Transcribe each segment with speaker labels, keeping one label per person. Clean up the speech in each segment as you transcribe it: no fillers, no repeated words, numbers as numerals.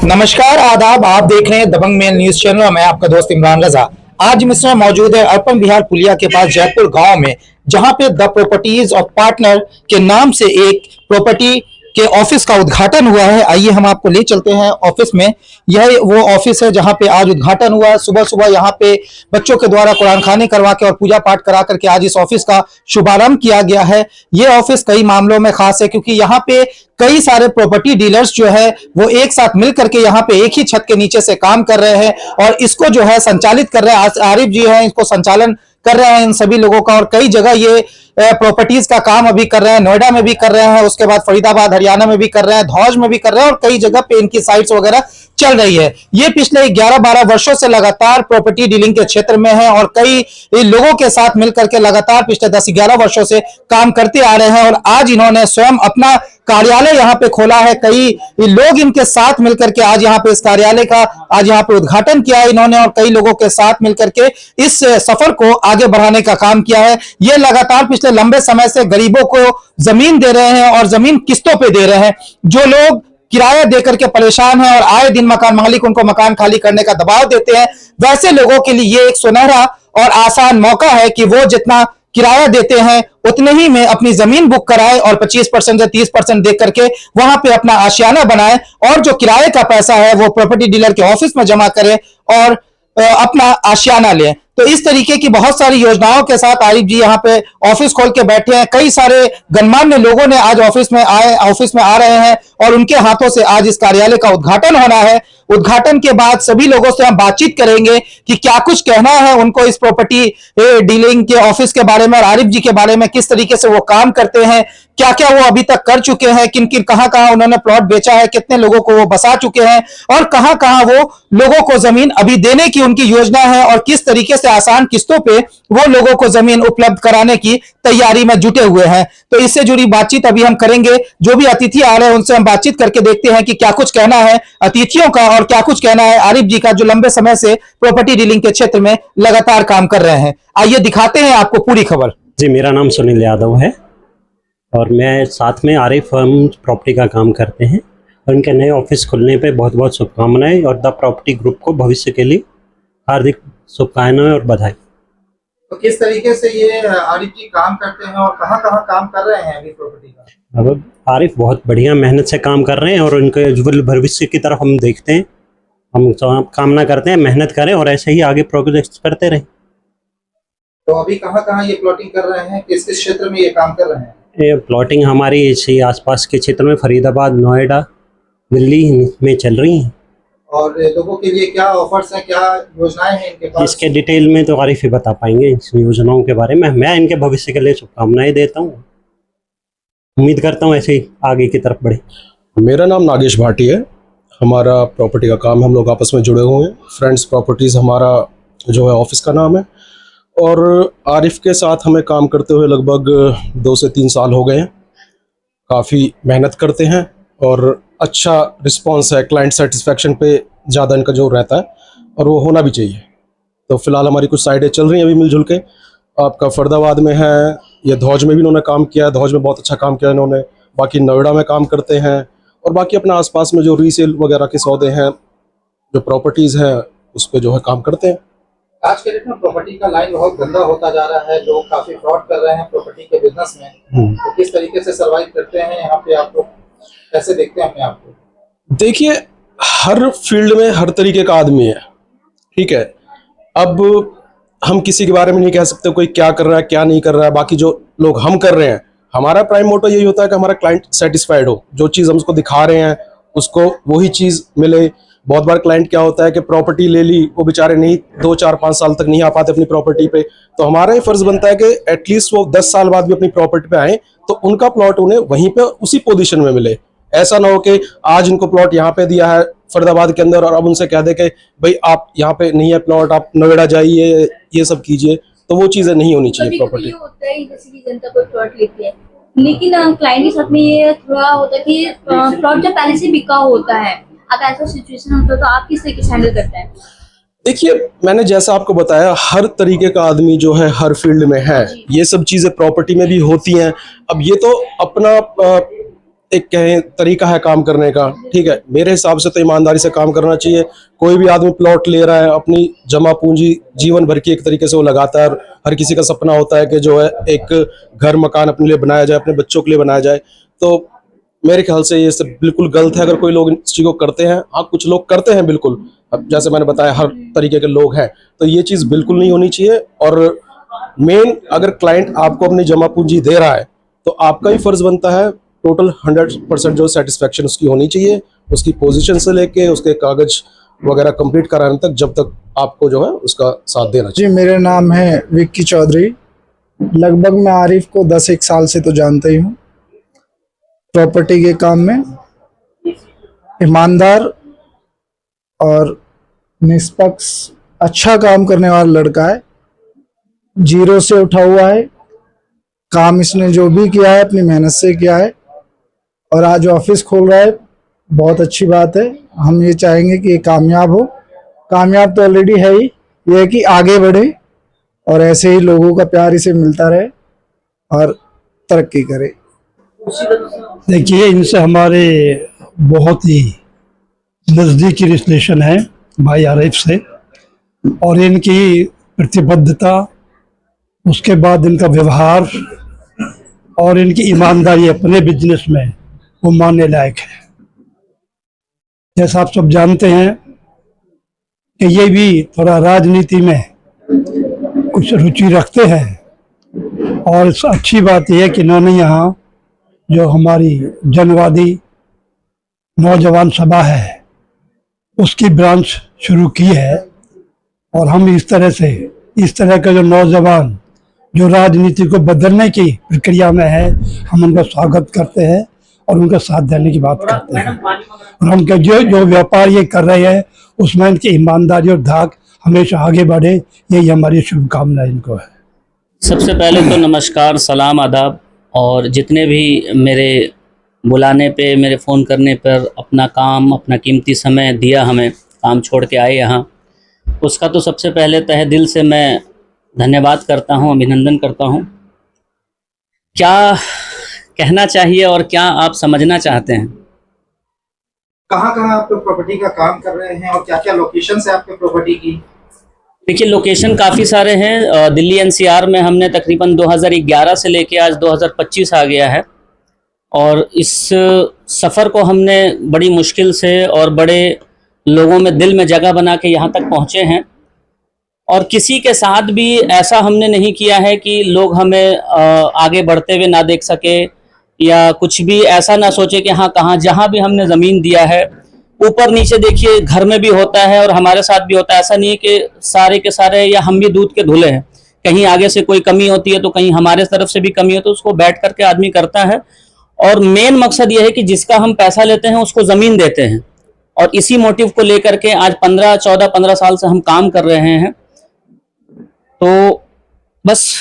Speaker 1: नमस्कार आदाब, आप देख रहे हैं दबंग मेल न्यूज चैनल। मैं आपका दोस्त इमरान रजा। आज मिश्रा मौजूद है अर्पण विहार पुलिया के पास जयपुर गांव में, जहां पे द प्रॉपर्टीज ऑफ पार्टनर के नाम से एक प्रॉपर्टी के ऑफिस का उद्घाटन हुआ है। आइए हम आपको ले चलते हैं ऑफिस में। यह वो ऑफिस है जहां पे आज उद्घाटन हुआ है। सुबह सुबह यहां पे बच्चों के द्वारा कुरान खाने करवा के और पूजा पाठ करा करके आज इस ऑफिस का शुभारंभ किया गया है। ये ऑफिस कई मामलों में खास है क्योंकि यहाँ पे कई सारे प्रॉपर्टी डीलर्स जो है वो एक साथ मिल करके यहाँ पे एक ही छत के नीचे से काम कर रहे हैं और इसको जो है संचालित कर रहे हैं। आरिफ जी हैं, इसको संचालन कर रहे हैं इन सभी लोगों का, और कई जगह ये प्रॉपर्टीज का काम अभी कर रहे हैं। नोएडा में भी कर रहे हैं, उसके बाद फरीदाबाद हरियाणा में भी कर रहे हैं, धौज में भी कर रहे हैं और कई जगह पे इनकी साइट्स वगैरह चल रही है। ये पिछले 11-12 वर्षों से लगातार प्रॉपर्टी डीलिंग के क्षेत्र में है और कई लोगों के साथ मिलकर के लगातार पिछले 10-11 वर्षों से काम करते आ रहे हैं। और आज इन्होंने स्वयं अपना कार्यालय यहाँ पे खोला है। कई लोग इनके साथ मिलकर के आज यहाँ पे इस कार्यालय का आज यहाँ पे उद्घाटन किया है इन्होंने, और कई लोगों के साथ मिलकर के इस सफर को आगे बढ़ाने का काम किया है। ये लगातार पिछले लंबे समय से गरीबों को जमीन दे रहे हैं और जमीन किस्तों पे दे रहे हैं। जो लोग किराया देकर के परेशान हैं और आए दिन मकान मालिक उनको मकान खाली करने का दबाव देते हैं, वैसे लोगों के लिए ये एक सुनहरा और आसान मौका है कि वो जितना किराया देते हैं उतने ही में अपनी जमीन बुक कराए और 25% या 30% दे करके वहां पे अपना आशियाना बनाए और जो किराए का पैसा है वो प्रॉपर्टी डीलर के ऑफिस में जमा करे और अपना आशियाना लें। तो इस तरीके की बहुत सारी योजनाओं के साथ आरिफ जी यहाँ पे ऑफिस खोल के बैठे हैं। कई सारे गणमान्य लोगों ने आज ऑफिस में आ रहे हैं और उनके हाथों से आज इस कार्यालय का उद्घाटन होना है। उद्घाटन के बाद सभी लोगों से हम बातचीत करेंगे कि क्या कुछ कहना है उनको इस प्रॉपर्टी डीलिंग के ऑफिस के बारे में और आरिफ जी के बारे में, किस तरीके से वो काम करते हैं, क्या क्या वो अभी तक कर चुके हैं, किन किन कहां उन्होंने प्लॉट बेचा है, कितने लोगों को वो बसा चुके हैं और कहां वो लोगों को जमीन अभी देने की उनकी योजना है और किस तरीके से आसान किस्तों पे वो लोगों को जमीन उपलब्ध कराने की तैयारी में जुटे हुए हैं। तो इससे जुड़ी बातचीत अभी हम करेंगे। जो भी अतिथि आ रहे हैं उनसे हम बातचीत करके देखते हैं कि क्या कुछ कहना है अतिथियों का और क्या कुछ कहना है आरिफ जी का, जो लंबे समय से प्रॉपर्टी डीलिंग के क्षेत्र में लगातार काम कर रहे हैं। आइए दिखाते हैं आपको पूरी खबर।
Speaker 2: जी, मेरा नाम सुनील यादव है और मैं साथ में आरिफ फर्म प्रॉपर्टी का काम करते हैं और उनके नए ऑफिस खुलने पे बहुत बहुत शुभकामनाएं और द प्रॉपर्टी ग्रुप को भविष्य के लिए हार्दिक शुभकामनाएं और बधाई।
Speaker 1: तो किस तरीके से ये आरिफ जी काम करते हैं और कहां काम कर रहे हैं अभी प्रॉपर्टी का?
Speaker 2: अब आरिफ बहुत बढ़िया मेहनत से काम कर रहे हैं और उनके उज्ज्वल भविष्य की तरफ हम देखते हैं। हम कामना करते हैं मेहनत करें और ऐसे ही आगे प्रोग्रेस करते रहें।
Speaker 1: तो अभी कहां ये प्लॉटिंग कर रहे हैं, किस किस क्षेत्र में ये काम कर रहे हैं?
Speaker 2: ये प्लॉटिंग हमारी इसी आसपास के क्षेत्र में फरीदाबाद, नोएडा, दिल्ली में चल रही हैं।
Speaker 1: और लोगों के लिए क्या ऑफर्स हैं, क्या योजनाएं हैं इनके पास?
Speaker 2: इसके डिटेल में तो आरिफ ही बता पाएंगे इस योजनाओं के बारे में। मैं इनके भविष्य के लिए शुभकामनाएं देता हूँ। उम्मीद करता हूँ ऐसे ही आगे की तरफ बढ़े।
Speaker 3: मेरा नाम नागेश भाटी है। हमारा प्रॉपर्टी का काम, हम लोग आपस में जुड़े हुए हैं। फ्रेंड्स प्रॉपर्टीज़ हमारा जो है ऑफिस का नाम है और आरिफ के साथ हमें काम करते हुए लगभग 2 से 3 साल हो गए हैं। काफ़ी मेहनत करते हैं और अच्छा रिस्पांस है। क्लाइंट सेटिस्फेक्शन पे ज़्यादा इनका जोर रहता है और वो होना भी चाहिए। तो फिलहाल हमारी कुछ साइडें चल रही हैं अभी मिलजुल के। आपका फरीदाबाद में है, ये धौज में भी इन्होंने काम किया, धौज में बहुत अच्छा काम किया इन्होंने। बाकी नोएडा में काम करते हैं और बाकी अपने आसपास में जो रीसेल वगैरह के सौदे हैं, जो प्रॉपर्टीज़ हैं, उस पर जो है काम करते हैं।
Speaker 1: आज के डेट में प्रॉपर्टी का लाइन बहुत गंदा होता जा रहा है, लोग काफी फ्रॉड कर रहे हैं प्रॉपर्टी के बिजनेस में। तो किस तरीके से सर्वाइव करते हैं यहाँ पे, आप लोग कैसे देखते हैं अपने आप को?
Speaker 3: देखिए, हर फील्ड में हर तरीके का आदमी है, ठीक है। अब हम किसी के बारे में नहीं कह सकते कोई क्या कर रहा है क्या नहीं कर रहा है। बाकी जो लोग हम कर रहे हैं, हमारा प्राइम मोटो यही होता है कि हमारा क्लाइंट सेटिस्फाइड हो। जो चीज़ हम उसको दिखा रहे हैं उसको वही चीज़ मिले। बहुत बार क्लाइंट क्या होता है कि प्रॉपर्टी ले ली, वो बेचारे नहीं 2, 4, 5 साल तक नहीं आ पाते अपनी प्रॉपर्टी पे। तो हमारा ही फर्ज बनता है कि एटलीस्ट वो 10 साल बाद भी अपनी प्रॉपर्टी पे आए तो उनका प्लॉट उन्हें वहीं पे उसी पोजीशन में मिले। ऐसा ना हो कि आज इनको प्लॉट यहाँ पे दिया है फरीदाबाद के अंदर और अब उनसे कह दे कि भाई आप यहाँ पे नहीं है प्लॉट, आप नोएडा जाइए, ये सब कीजिए। तो वो चीजें नहीं होनी चाहिए प्रॉपर्टी।
Speaker 4: होता है जैसे कि जनता कोई प्लॉट लेती है, लेकिन क्लाइंट के साथ में ये थोड़ा होता है कि प्लॉट जब पहले से बिका होता है, अब ऐसा सिचुएशन होता है तो आप किस तरीके से हैंडल करते हैं?
Speaker 3: देखिए, मैंने जैसा आपको बताया, हर तरीके का आदमी जो है हर फील्ड में है। ये सब चीजें प्रॉपर्टी में भी होती हैं। अब ये तो अपना एक कहें तरीका है काम करने का, ठीक है। मेरे हिसाब से तो ईमानदारी से काम करना चाहिए। कोई भी आदमी प्लॉट ले रहा है, अपनी जमा पूंजी जीवन भर की एक तरीके से वो लगाता है। हर किसी का सपना होता है कि जो है एक घर मकान अपने लिए बनाया जाए, अपने बच्चों के लिए बनाया जाए। तो मेरे ख्याल से ये सब बिल्कुल गलत है अगर कोई लोग इस चीज़ को करते हैं। हाँ, कुछ लोग करते हैं बिल्कुल, अब जैसे मैंने बताया हर तरीके के लोग हैं, तो ये चीज़ बिल्कुल नहीं होनी चाहिए। और मेन, अगर क्लाइंट आपको अपनी जमा पूंजी दे रहा है तो आपका ही फर्ज बनता है टोटल 100% जो सेटिस्फेक्शन उसकी होनी चाहिए, उसकी पोजीशन से लेके उसके कागज वगैरह कंप्लीट कराने तक, जब तक आपको जो है उसका साथ देना चाहिए।
Speaker 5: जी, मेरा नाम है विक्की चौधरी। लगभग मैं आरिफ को 10-1 साल से तो जानता ही हूँ। प्रॉपर्टी के काम में ईमानदार और निष्पक्ष अच्छा काम करने वाला लड़का है। जीरो से उठा हुआ है, काम इसने जो भी किया है अपनी मेहनत से किया है और आज ऑफिस खोल रहा है, बहुत अच्छी बात है। हम ये चाहेंगे कि ये कामयाब हो। कामयाब तो ऑलरेडी है ही, ये है कि आगे बढ़े और ऐसे ही लोगों का प्यार इसे मिलता रहे और तरक्की करे।
Speaker 6: देखिए, इनसे हमारे बहुत ही नज़दीकी रिलेशन है भाई आरिफ से, और इनकी प्रतिबद्धता, उसके बाद इनका व्यवहार और इनकी ईमानदारी अपने बिजनेस में वो मानने लायक है। जैसा आप सब जानते हैं कि ये भी थोड़ा राजनीति में कुछ रुचि रखते हैं, और अच्छी बात यह है कि इन्होंने यहाँ जो हमारी जनवादी नौजवान सभा है उसकी ब्रांच शुरू की है। और हम इस तरह का जो नौजवान जो राजनीति को बदलने की प्रक्रिया में है, हम उनका स्वागत करते हैं और उनका साथ देने की बात करते हैं। और हम जो व्यापार ये कर रहे हैं उसमें इनकी ईमानदारी और धाक हमेशा आगे बढ़े, यही हमारी शुभकामना इनको है।
Speaker 7: सबसे पहले तो नमस्कार, सलाम, आदाब। और जितने भी मेरे बुलाने पे, मेरे फ़ोन करने पर अपना काम, अपना कीमती समय दिया, हमें काम छोड़ के आए यहाँ, उसका तो सबसे पहले तहे दिल से मैं धन्यवाद करता हूँ, अभिनंदन करता हूँ। क्या कहना चाहिए और क्या आप समझना चाहते हैं?
Speaker 1: कहाँ आप प्रॉपर्टी का काम कर रहे हैं और क्या क्या लोकेशन है आपके प्रॉपर्टी की?
Speaker 7: देखिए, लोकेशन काफ़ी सारे हैं। दिल्ली एनसीआर में हमने तकरीबन 2011 से लेके आज 2025 आ गया है, और इस सफ़र को हमने बड़ी मुश्किल से और बड़े लोगों में दिल में जगह बना के यहाँ तक पहुँचे हैं। और किसी के साथ भी ऐसा हमने नहीं किया है कि लोग हमें आगे बढ़ते हुए ना देख सके, या कुछ भी ऐसा ना सोचे कि हाँ, कहाँ जहाँ भी हमने ज़मीन दिया है, ऊपर नीचे देखिए घर में भी होता है और हमारे साथ भी होता है। ऐसा नहीं है कि सारे के सारे या हम भी दूध के धुले हैं। कहीं आगे से कोई कमी होती है तो कहीं हमारे तरफ से भी कमी हो, तो उसको बैठ करके आदमी करता है। और मेन मकसद ये है कि जिसका हम पैसा लेते हैं उसको ज़मीन देते हैं, और इसी मोटिव को लेकर के आज 15 साल से हम काम कर रहे हैं। तो बस,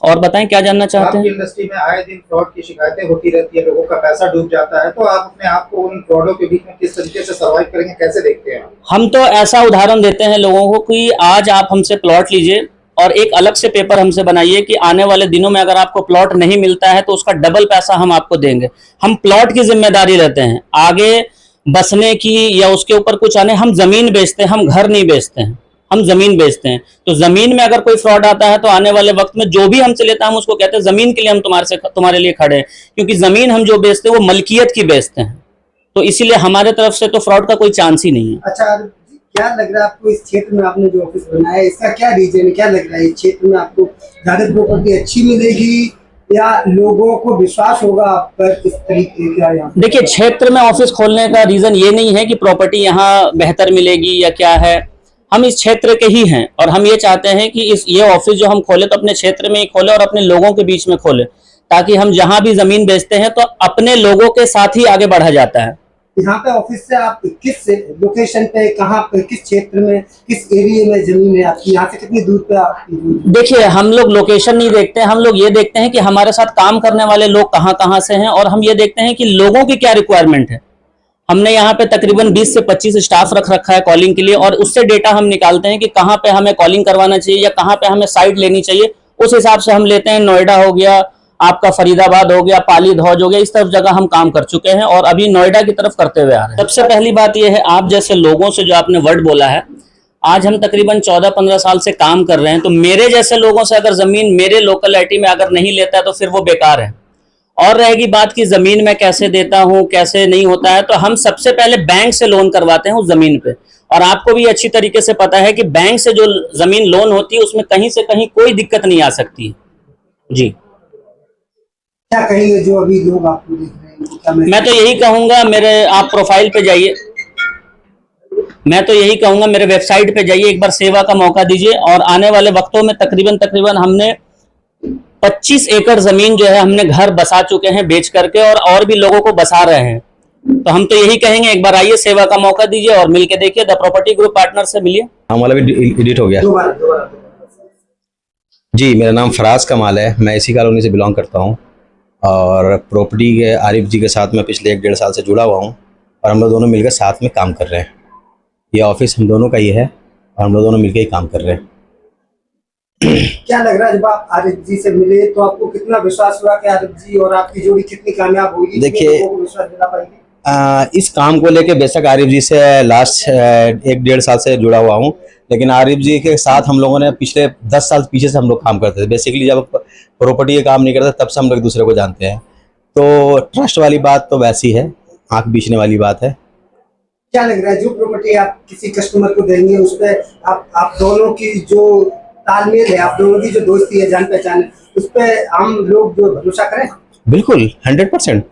Speaker 7: और बताएं क्या जानना चाहते हैं?
Speaker 1: आपकी इंडस्ट्री में आए दिन फ्रॉड की शिकायतें होती रहती है, लोगों का पैसा डूब जाता है, तो आप अपने आप को उन फ्रॉडों के बीच में किस तरीके से सर्वाइव करेंगे, कैसे देखते हैं?
Speaker 7: हम तो ऐसा उदाहरण देते हैं लोगों को कि आज आप हमसे प्लॉट लीजिए और एक अलग से पेपर हमसे बनाइए कि आने वाले दिनों में अगर आपको प्लॉट नहीं मिलता है तो उसका डबल पैसा हम आपको देंगे। हम प्लॉट की जिम्मेदारी लेते हैं, आगे बसने की या उसके ऊपर कुछ आने। हम जमीन बेचते हैं, हम घर नहीं बेचते हैं, हम जमीन बेचते हैं। तो जमीन में अगर कोई फ्रॉड आता है तो आने वाले वक्त में जो भी हमसे लेता है हम उसको कहते हैं जमीन के लिए हम तुम्हारे लिए खड़े हैं, क्योंकि जमीन हम जो बेचते हैं वो मलकियत की बेचते हैं। तो इसीलिए हमारे तरफ से तो फ्रॉड का कोई चांस ही नहीं है।
Speaker 8: अच्छा, क्या लग रहा है आपको इस क्षेत्र में आपने जो ऑफिस बनाया है, इसका क्या रीजन है? क्या लग रहा है इस क्षेत्र में आपको ज्यादा प्रॉपर्टी अच्छी मिलेगी या लोगों को विश्वास होगा आप पर इस तरीके का?
Speaker 7: देखिए, क्षेत्र में ऑफिस खोलने का रीजन ये नहीं है कि प्रॉपर्टी यहाँ बेहतर मिलेगी या क्या है। हम इस क्षेत्र के ही हैं और हम ये चाहते हैं कि ये ऑफिस जो हम खोले तो अपने क्षेत्र में ही खोले और अपने लोगों के बीच में खोले, ताकि हम जहां भी जमीन बेचते हैं तो अपने लोगों के साथ ही आगे बढ़ा जाता है।
Speaker 8: यहाँ पे ऑफिस से आप किस लोकेशन पे, कहाँ पे, किस क्षेत्र में, किस एरिया में जमीन है आपकी? यहाँ से कितनी दूर पे आपकी?
Speaker 7: देखिए, हम लोग लोकेशन नहीं देखते हैं, हम लोग ये देखते हैं कि हमारे साथ काम करने वाले लोग कहाँ कहाँ से हैं, और हम ये देखते हैं कि लोगों की क्या रिक्वायरमेंट है। हमने यहाँ पे तकरीबन 20 से 25 स्टाफ रख रखा है कॉलिंग के लिए, और उससे डेटा हम निकालते हैं कि कहाँ पे हमें कॉलिंग करवाना चाहिए या कहाँ पे हमें साइट लेनी चाहिए। उस हिसाब से हम लेते हैं। नोएडा हो गया, आपका फरीदाबाद हो गया, पाली धौज हो गया, इस तरफ जगह हम काम कर चुके हैं और अभी नोएडा की तरफ करते हुए आ रहे हैं। सबसे पहली बात यह है, आप जैसे लोगों से जो आपने वर्ड बोला है, आज हम तकरीबन 14-15 साल से काम कर रहे हैं, तो मेरे जैसे लोगों से अगर जमीन मेरे लोकेलिटी में अगर नहीं लेता है तो फिर वो बेकार है। और रहेगी बात की जमीन में कैसे देता हूं, कैसे नहीं होता है, तो हम सबसे पहले बैंक से लोन करवाते हैं उस जमीन पे। और आपको भी अच्छी तरीके से पता है कि बैंक से जो जमीन लोन होती है उसमें कहीं से कहीं कोई दिक्कत नहीं आ सकती जी।
Speaker 8: क्या कहेंगे जो अभी लोग आपको देख रहे हैं, क्या
Speaker 7: मैं तो यही कहूंगा, मेरे आप प्रोफाइल पे जाइए, मैं तो यही कहूंगा मेरे वेबसाइट पे जाइए, एक बार सेवा का मौका दीजिए। और आने वाले वक्तों में तकरीबन हमने 25 एकड़ जमीन जो है हमने घर बसा चुके हैं बेच करके, और भी लोगों को बसा रहे हैं। तो हम तो यही कहेंगे, एक बार आइए, सेवा का मौका दीजिए और मिलके देखिए, द प्रॉपर्टी ग्रुप पार्टनर से मिलिए।
Speaker 9: हमारा भी एडिट हो गया
Speaker 8: दोबारा
Speaker 9: जी। मेरा नाम फराज कमाल है, मैं इसी कॉलोनी से बिलोंग करता हूँ और प्रॉपर्टी के आरिफ जी के साथ मैं पिछले 1-1.5 साल से जुड़ा हुआ हूँ और हम लोग दोनों मिलकर साथ में काम कर रहे हैं। ये ऑफिस हम दोनों का ही है और हम लोग दोनों मिलकर ही काम कर रहे हैं।
Speaker 8: क्या लग रहा है जब आप आरिफ जी से मिले तो आपको कितना विश्वास हुआ कि आरिफ जी और आपकी जोड़ी कितनी कामयाब होगी?
Speaker 9: देखिए,
Speaker 8: लोगों को विश्वास दिला पाएंगे?
Speaker 9: इस काम को लेके बेशक आरिफ जी से लास्ट 1-1.5 साल से जुड़ा हुआ हूँ, लेकिन आरिफ जी के साथ हम लोगों ने पिछले 10 साल पीछे से हम लोग काम करते थे। बेसिकली जब प्रॉपर्टी का काम नहीं करते तब से हम लोग एक दूसरे को जानते हैं। तो ट्रस्ट वाली बात तो वैसी है, आंख बीचने वाली बात है।
Speaker 8: क्या लग रहा है जो प्रॉपर्टी आप किसी कस्टमर को देंगे उस पर आप दोनों की जो तालमेल है, आप दोनों की जो दोस्ती है, जान पहचान है, उस पर हम लोग जो भरोसा करें?
Speaker 9: बिल्कुल 100%।